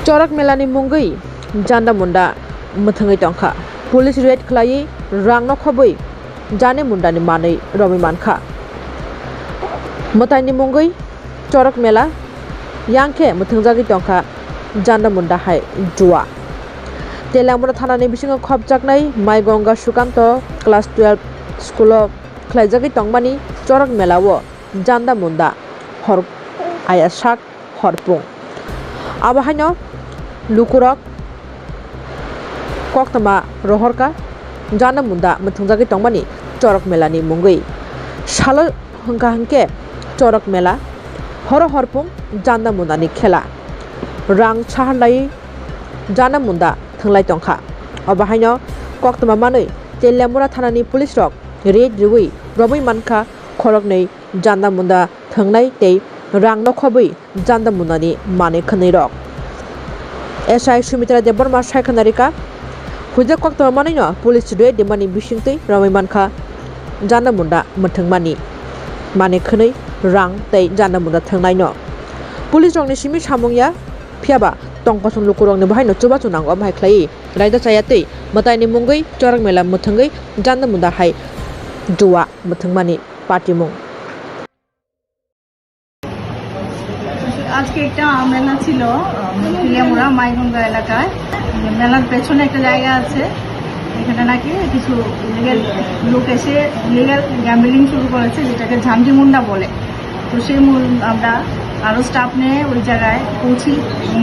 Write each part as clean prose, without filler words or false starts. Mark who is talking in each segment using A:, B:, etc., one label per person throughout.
A: Corak melani mungai janda munda muthangai tongkha police raid khlai rang no khobui jane munda ni manai romi mankha mutani mungai corak mela yangke muthangjagi tongkha janda munda hai juwa Telamura thana ni bisingo khobjaknai Maigonga Sukanto class 12 school khlaijagi tongmani corak melao janda munda hor ayasak horpung abahaino lukurok koktama rohorka janda munda muthungjagi tongmani corak melani mungai salo hangka hangke corak mela horo horpung janda munda ni khela rang chahlai janda munda thanglai tongkha abahaino koktama manui Telamura thana ni police rok raid riwi robai mankha khorok nei janda munda thangnai tei rang no khobui janda munda ni mane khanai rok SI Sumitra Deborma Shaikanarika Huja Koktama Manino Police Raid Demani Bishingti Ramai Mankha Janda Munda Muthangmani Mane Khanai Rang Tei Janda Munda Thangnai no Police Rong ni Simi Samungya Phiaba Tongkoson Lukurong ni Bahai no Chuba Chunang Om Hai Khlai Raida Chayati Matai ni Mungai Corak Mela Muthangai Janda Munda Hai Juwa Muthangmani Party Mung
B: আজকে একটা মেলা ছিল তেলিয়ামুড়া মাইগঙ্গা এলাকায় মেলার পেছনে একটা জায়গা আছে এখানে নাকি কিছু ইলিগাল লোক এসে ইলিগাল গ্যাম্বলিং শুরু করেছে যেটাকে ঝান্ডি মুন্ডা বলে তো সেই আমরা আরও স্টাফ নিয়ে ওই জায়গায় পৌঁছি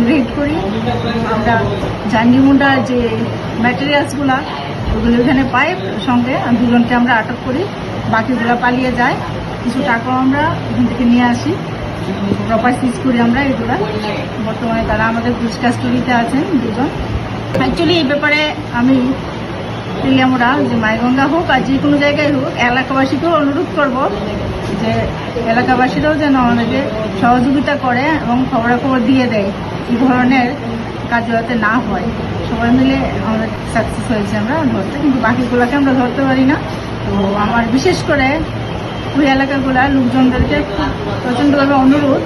B: রেড করি আমরা ঝান্ডি মুন্ডার যে ম্যাটেরিয়ালসগুলো ওগুলো ওখানে পাই সঙ্গে দুজনকে আমরা আটক করি বাকিগুলো পালিয়ে যায় কিছু টাকাও আমরা এখান থেকে নিয়ে আসি প্রপার সিজ করি আমরা এগুলা বর্তমানে তারা আমাদের পুলিশ কাস্টডিতে আছেন দুজন অ্যাকচুয়ালি এই ব্যাপারে আমি তেলিয়ামুড়া যে মাইগঙ্গা হোক আর যে কোনো জায়গায় হোক এলাকাবাসীকেও অনুরোধ করব যে এলাকাবাসীরাও যেন আমাদেরকে সহযোগিতা করে এবং খবরাখবর দিয়ে দেয় এই ধরনের কাজ যাতে না হয় সবাই মিলে আমাদের সাকসেস হয়েছে আমরা ধরতে কিন্তু বাকিগুলোকে আমরা ধরতে পারি না তো আমার বিশেষ করে ওই এলাকাগুলা লোকজনদেরকে প্রচণ্ডভাবে অনুরোধ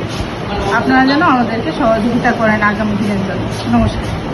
B: আপনারা যেন আমাদেরকে সহযোগিতা করেন আগামী দিনের জন্য নমস্কার